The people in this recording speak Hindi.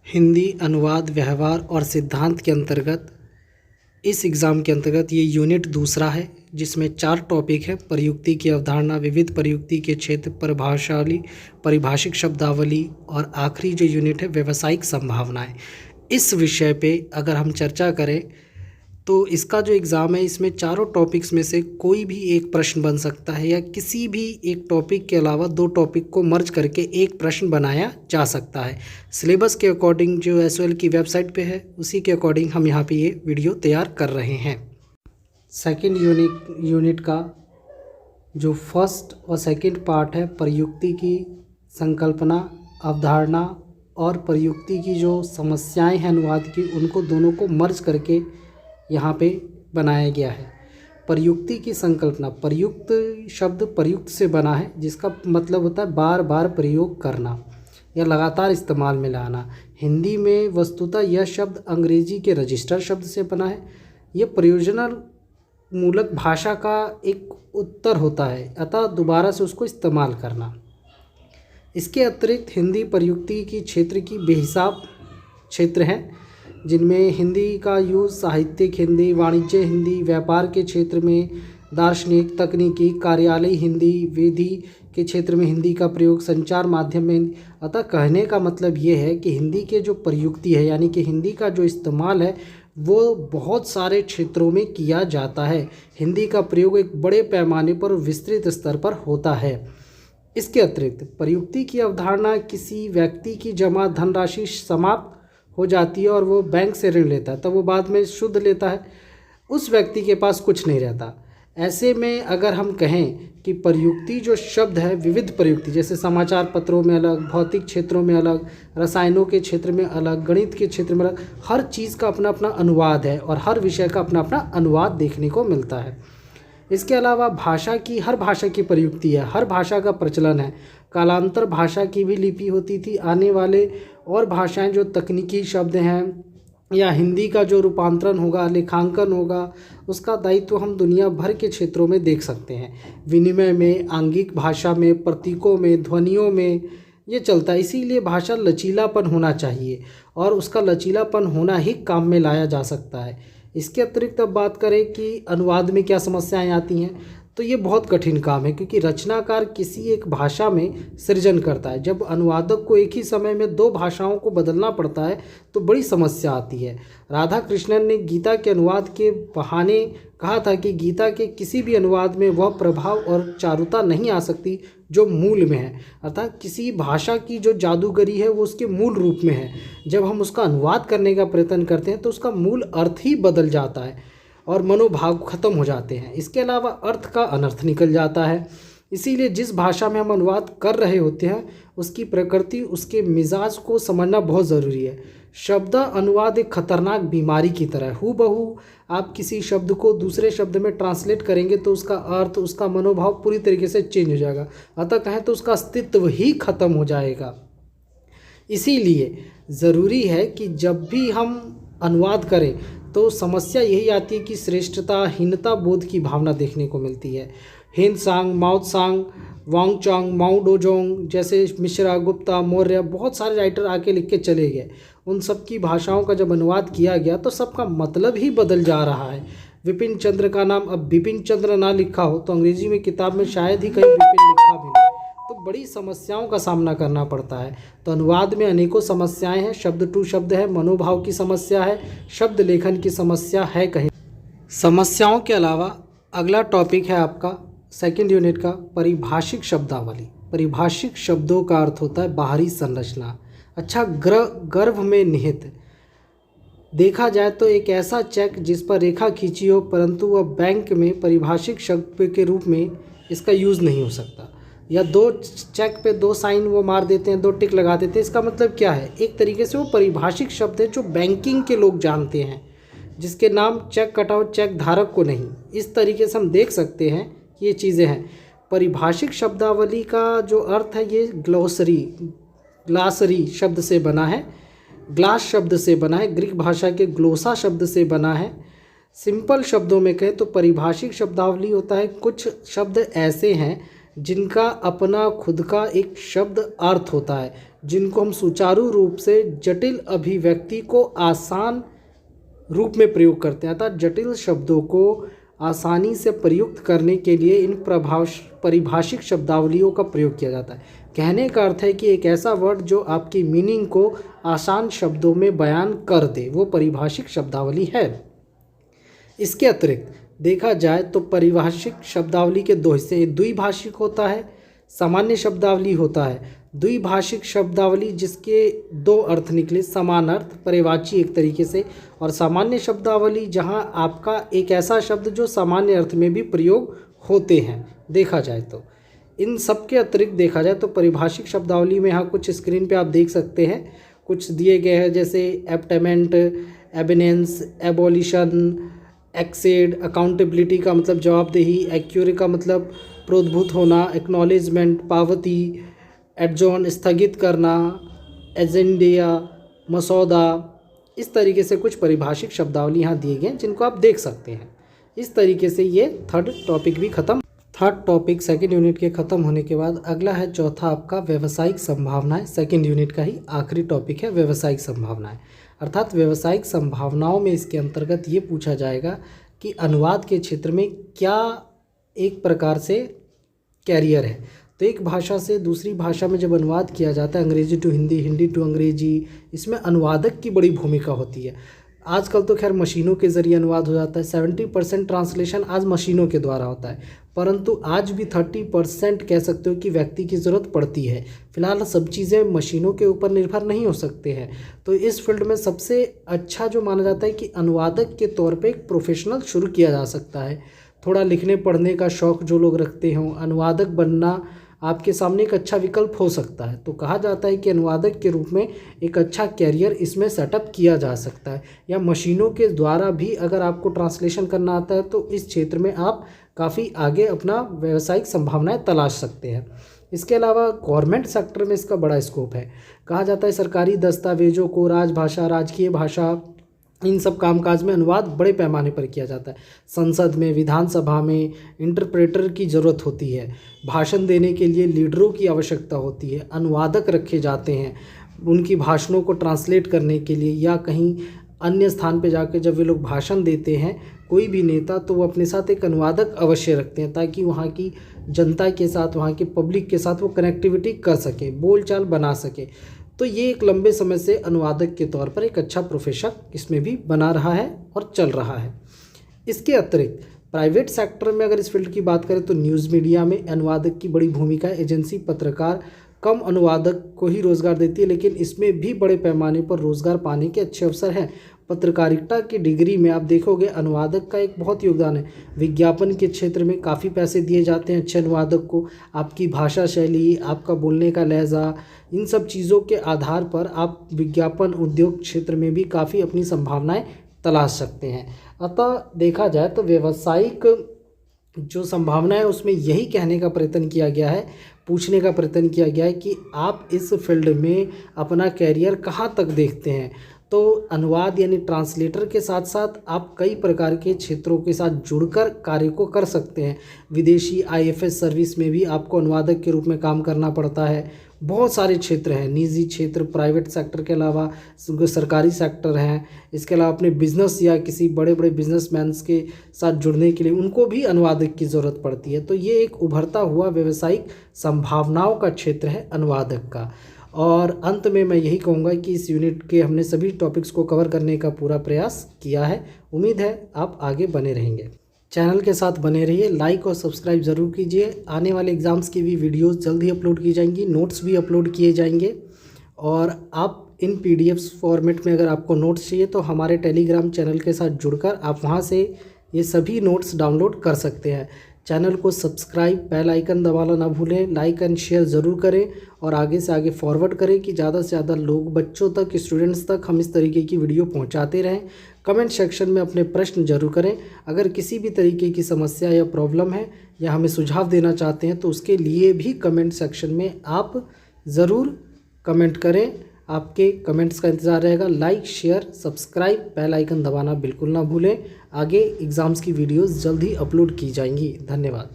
हिंदी अनुवाद व्यवहार और सिद्धांत के अंतर्गत इस एग्ज़ाम के अंतर्गत ये यूनिट दूसरा है, जिसमें 4 टॉपिक है। प्रयुक्ति की अवधारणा, विविध प्रयुक्ति के क्षेत्र, प्रभावशाली पारिभाषिक शब्दावली और आखिरी जो यूनिट है व्यावसायिक संभावनाएं। इस विषय पे अगर हम चर्चा करें तो इसका जो एग्ज़ाम है इसमें चारों टॉपिक्स में से कोई भी एक प्रश्न बन सकता है या किसी भी एक टॉपिक के अलावा 2 टॉपिक को मर्ज करके एक प्रश्न बनाया जा सकता है। सिलेबस के अकॉर्डिंग जो एसओएल की वेबसाइट पे है उसी के अकॉर्डिंग हम यहाँ पे ये वीडियो तैयार कर रहे हैं। सेकंड यूनिट का जो फर्स्ट और सेकंड पार्ट है, प्रयुक्ति की संकल्पना, अवधारणा और प्रयुक्ति की जो समस्याएं हैं अनुवाद की, उनको दोनों को मर्ज करके यहाँ पे बनाया गया है। प्रयुक्ति की संकल्पना, प्रयुक्त शब्द प्रयुक्त से बना है, जिसका मतलब होता है बार बार प्रयोग करना या लगातार इस्तेमाल में लाना। हिंदी में वस्तुतः यह शब्द अंग्रेजी के रजिस्टर शब्द से बना है। यह प्रयोजन मूलक भाषा का एक उत्तर होता है, अतः दोबारा से उसको इस्तेमाल करना। इसके अतिरिक्त हिंदी प्रयुक्ति की क्षेत्र की बेहिसाब क्षेत्र हैं, जिनमें हिंदी का यूज़ साहित्यिक हिंदी, वाणिज्य हिंदी, व्यापार के क्षेत्र में, दार्शनिक, तकनीकी, कार्यालय हिंदी, विधि के क्षेत्र में हिंदी का प्रयोग, संचार माध्यम में। अतः कहने का मतलब ये है कि हिंदी के जो प्रयुक्ति है यानी कि हिंदी का जो इस्तेमाल है वो बहुत सारे क्षेत्रों में किया जाता है। हिंदी का प्रयोग एक बड़े पैमाने पर विस्तृत स्तर पर होता है। इसके अतिरिक्त प्रयुक्ति की अवधारणा किसी व्यक्ति की जमा धनराशि समाप्त हो जाती है और वो बैंक से ऋण लेता है, तब वो बाद में शुद्ध लेता है, उस व्यक्ति के पास कुछ नहीं रहता। ऐसे में अगर हम कहें कि प्रयुक्ति जो शब्द है, विविध प्रयुक्ति, जैसे समाचार पत्रों में अलग, भौतिक क्षेत्रों में अलग, रसायनों के क्षेत्र में अलग, गणित के क्षेत्र में अलग, हर चीज़ का अपना अपना अनुवाद है और हर विषय का अपना अपना अनुवाद देखने को मिलता है। इसके अलावा हर भाषा की प्रयुक्ति है, हर भाषा का प्रचलन है। कालांतर भाषा की भी लिपि होती थी। आने वाले और भाषाएं जो तकनीकी शब्द हैं या हिंदी का जो रूपांतरण होगा, लेखांकन होगा, उसका दायित्व हम दुनिया भर के क्षेत्रों में देख सकते हैं। विनिमय में, आंगिक भाषा में, प्रतीकों में, ध्वनियों में ये चलता है। इसीलिए भाषा लचीलापन होना चाहिए और उसका लचीलापन होना ही काम में लाया जा सकता है। इसके अतिरिक्त अब बात करें कि अनुवाद में क्या समस्याएं आती हैं, तो ये बहुत कठिन काम है, क्योंकि रचनाकार किसी एक भाषा में सृजन करता है। जब अनुवादक को एक ही समय में 2 भाषाओं को बदलना पड़ता है तो बड़ी समस्या आती है। राधा कृष्णन ने गीता के अनुवाद के बहाने कहा था कि गीता के किसी भी अनुवाद में वह प्रभाव और चारुता नहीं आ सकती जो मूल में है, अर्थात किसी भाषा की जो जादूगरी है वो उसके मूल रूप में है। जब हम उसका अनुवाद करने का प्रयत्न करते हैं तो उसका मूल अर्थ ही बदल जाता है और मनोभाव खत्म हो जाते हैं। इसके अलावा अर्थ का अनर्थ निकल जाता है। इसीलिए जिस भाषा में हम अनुवाद कर रहे होते हैं उसकी प्रकृति, उसके मिजाज को समझना बहुत ज़रूरी है। शब्द अनुवाद एक खतरनाक बीमारी की तरह है। हूबहू आप किसी शब्द को दूसरे शब्द में ट्रांसलेट करेंगे तो उसका अर्थ, उसका मनोभाव पूरी तरीके से चेंज हो जाएगा, अतः कहें तो उसका अस्तित्व ही खत्म हो जाएगा। इसीलिए ज़रूरी है कि जब भी हम अनुवाद करें तो समस्या यही आती है कि श्रेष्ठता, हीनता बोध की भावना देखने को मिलती है। हिंद सांग, माओ सांग, वांगचांग, माओ डोजोंग जैसे मिश्रा, गुप्ता, मौर्य, बहुत सारे राइटर आके लिख के चले गए। उन सब की भाषाओं का जब अनुवाद किया गया तो सबका मतलब ही बदल जा रहा है। विपिन चंद्र का नाम अब बिपिन चंद्र ना लिखा हो तो अंग्रेजी में किताब में शायद ही कहीं विपिन लिखा भी नहीं, तो बड़ी समस्याओं का सामना करना पड़ता है। तो अनुवाद में अनेकों समस्याएं हैं। शब्द टू शब्द है, मनोभाव की समस्या है, शब्द लेखन की समस्या है। कहीं समस्याओं के अलावा अगला टॉपिक है आपका सेकंड यूनिट का पारिभाषिक शब्दावली। पारिभाषिक शब्दों का अर्थ होता है बाहरी संरचना। अच्छा, गर्भ में निहित देखा जाए तो एक ऐसा चेक जिस पर रेखा खींची हो, परंतु वह बैंक में पारिभाषिक शब्द के रूप में इसका यूज़ नहीं हो सकता। या 2 चेक पे 2 साइन वो मार देते हैं, 2 टिक लगा देते हैं। इसका मतलब क्या है? एक तरीके से वो पारिभाषिक शब्द है जो बैंकिंग के लोग जानते हैं, जिसके नाम चेक कटआउट चेक धारक को नहीं। इस तरीके से हम देख सकते हैं कि ये चीज़ें हैं। पारिभाषिक शब्दावली का जो अर्थ है ये ग्लासरी शब्द से बना है, ग्लास शब्द से बना है, ग्रीक भाषा के ग्लोसा शब्द से बना है। सिंपल शब्दों में कहें तो पारिभाषिक शब्दावली होता है कुछ शब्द ऐसे हैं जिनका अपना खुद का एक शब्द अर्थ होता है, जिनको हम सुचारू रूप से जटिल अभिव्यक्ति को आसान रूप में प्रयोग करते हैं। अर्थात जटिल शब्दों को आसानी से प्रयुक्त करने के लिए इन परिभाषिक शब्दावलियों का प्रयोग किया जाता है। कहने का अर्थ है कि एक ऐसा वर्ड जो आपकी मीनिंग को आसान शब्दों में बयान कर दे, वो परिभाषिक शब्दावली है। इसके अतिरिक्त देखा जाए तो परिभाषिक शब्दावली के दो हिस्से, द्विभाषिक होता है, सामान्य शब्दावली होता है। द्विभाषिक शब्दावली जिसके दो अर्थ निकले, समान अर्थ, पर्यायवाची एक तरीके से, और सामान्य शब्दावली जहां आपका एक ऐसा शब्द जो सामान्य अर्थ में भी प्रयोग होते हैं। देखा जाए तो इन सब के अतिरिक्त देखा जाए तो परिभाषिक शब्दावली में यहाँ कुछ स्क्रीन पे आप देख सकते हैं, कुछ दिए गए हैं, जैसे एब्टेमेंट, एबिनेंस, एबॉलिशन, एक्सेड, अकाउंटेबिलिटी का मतलब जवाबदेही, एक्यूरे का मतलब प्रोद्भूत होना, एक्नॉलेजमेंट, पावती, एडजॉर्न स्थगित करना, एजेंडिया, मसौदा। इस तरीके से कुछ परिभाषिक शब्दावली यहाँ दिए गए जिनको आप देख सकते हैं। इस तरीके से ये थर्ड टॉपिक भी खत्म। थर्ड टॉपिक सेकंड यूनिट के ख़त्म होने के बाद अगला है चौथा आपका व्यावसायिक संभावनाएं। सेकंड यूनिट का ही आखिरी टॉपिक है व्यावसायिक संभावनाएं। अर्थात व्यावसायिक संभावनाओं में इसके अंतर्गत ये पूछा जाएगा कि अनुवाद के क्षेत्र में क्या एक प्रकार से कैरियर है। तो एक भाषा से दूसरी भाषा में जब अनुवाद किया जाता है, अंग्रेजी टू हिंदी, हिंदी टू अंग्रेजी, इसमें अनुवादक की बड़ी भूमिका होती है। आजकल तो खैर मशीनों के ज़रिए अनुवाद हो जाता है, 70% ट्रांसलेशन आज मशीनों के द्वारा होता है, परंतु आज भी 30% कह सकते हो कि व्यक्ति की ज़रूरत पड़ती है। फिलहाल सब चीज़ें मशीनों के ऊपर निर्भर नहीं हो सकते हैं। तो इस फील्ड में सबसे अच्छा जो माना जाता है कि अनुवादक के तौर पे एक प्रोफेशनल शुरू किया जा सकता है। थोड़ा लिखने पढ़ने का शौक़ जो लोग रखते हों, अनुवादक बनना आपके सामने एक अच्छा विकल्प हो सकता है। तो कहा जाता है कि अनुवादक के रूप में एक अच्छा कैरियर इसमें सेटअप किया जा सकता है, या मशीनों के द्वारा भी अगर आपको ट्रांसलेशन करना आता है तो इस क्षेत्र में आप काफ़ी आगे अपना व्यावसायिक संभावनाएं तलाश सकते हैं। इसके अलावा गवर्नमेंट सेक्टर में इसका बड़ा स्कोप है। कहा जाता है सरकारी दस्तावेजों को राजभाषा, राजकीय भाषा, इन सब कामकाज में अनुवाद बड़े पैमाने पर किया जाता है। संसद में, विधानसभा में इंटरप्रेटर की ज़रूरत होती है। भाषण देने के लिए लीडरों की आवश्यकता होती है। अनुवादक रखे जाते हैं उनकी भाषणों को ट्रांसलेट करने के लिए, या कहीं अन्य स्थान पे जाकर जब वे लोग भाषण देते हैं कोई भी नेता, तो वो अपने साथ एक अनुवादक अवश्य रखते हैं ताकि वहाँ की जनता के साथ, वहाँ के पब्लिक के साथ वो कनेक्टिविटी कर सके, बोलचाल बना सके। तो ये एक लंबे समय से अनुवादक के तौर पर एक अच्छा प्रोफेशन इसमें भी बना रहा है और चल रहा है। इसके अतिरिक्त प्राइवेट सेक्टर में अगर इस फील्ड की बात करें तो न्यूज़ मीडिया में अनुवादक की बड़ी भूमिका है। एजेंसी, पत्रकार कम अनुवादक को ही रोज़गार देती है, लेकिन इसमें भी बड़े पैमाने पर रोज़गार पाने के अच्छे अवसर हैं। पत्रकारिता की डिग्री में आप देखोगे अनुवादक का एक बहुत योगदान है। विज्ञापन के क्षेत्र में काफ़ी पैसे दिए जाते हैं अच्छे अनुवादक को। आपकी भाषा शैली, आपका बोलने का लहजा, इन सब चीज़ों के आधार पर आप विज्ञापन उद्योग क्षेत्र में भी काफ़ी अपनी संभावनाएं तलाश सकते हैं। अतः देखा जाए तो व्यावसायिक जो संभावना है उसमें यही कहने का प्रयत्न किया गया है, पूछने का प्रयत्न किया गया है कि आप इस फील्ड में अपना कैरियर कहाँ तक देखते हैं। तो अनुवाद यानी ट्रांसलेटर के साथ साथ आप कई प्रकार के क्षेत्रों के साथ जुड़कर कार्य को कर सकते हैं। विदेशी IFS सर्विस में भी आपको अनुवादक के रूप में काम करना पड़ता है। बहुत सारे क्षेत्र हैं, निजी क्षेत्र, प्राइवेट सेक्टर के अलावा सरकारी सेक्टर हैं। इसके अलावा अपने बिजनेस या किसी बड़े बड़े बिजनेसमैन के साथ जुड़ने के लिए उनको भी अनुवादक की ज़रूरत पड़ती है। तो ये एक उभरता हुआ व्यावसायिक संभावनाओं का क्षेत्र है अनुवादक का। और अंत में मैं यही कहूँगा कि इस यूनिट के हमने सभी टॉपिक्स को कवर करने का पूरा प्रयास किया है। उम्मीद है आप आगे बने रहेंगे। चैनल के साथ बने रहिए, लाइक और सब्सक्राइब ज़रूर कीजिए। आने वाले एग्ज़ाम्स की भी वीडियोस जल्द ही अपलोड की जाएंगी, नोट्स भी अपलोड किए जाएंगे। और आप इन PDFs फॉर्मेट में अगर आपको नोट्स चाहिए तो हमारे टेलीग्राम चैनल के साथ जुड़कर आप वहाँ से ये सभी नोट्स डाउनलोड कर सकते हैं। चैनल को सब्सक्राइब, बेल आइकन दबाना ना भूलें, लाइक एंड शेयर ज़रूर करें और आगे से आगे फॉरवर्ड करें कि ज़्यादा से ज़्यादा लोग, बच्चों तक, स्टूडेंट्स तक हम इस तरीके की वीडियो पहुंचाते रहें। कमेंट सेक्शन में अपने प्रश्न जरूर करें। अगर किसी भी तरीके की समस्या या प्रॉब्लम है या हमें सुझाव देना चाहते हैं तो उसके लिए भी कमेंट सेक्शन में आप ज़रूर कमेंट करें। आपके कमेंट्स का इंतज़ार रहेगा। Like, share, subscribe, bell icon दबाना बिल्कुल ना भूलें। आगे एग्ज़ाम्स की वीडियोस जल्द ही अपलोड की जाएंगी। धन्यवाद।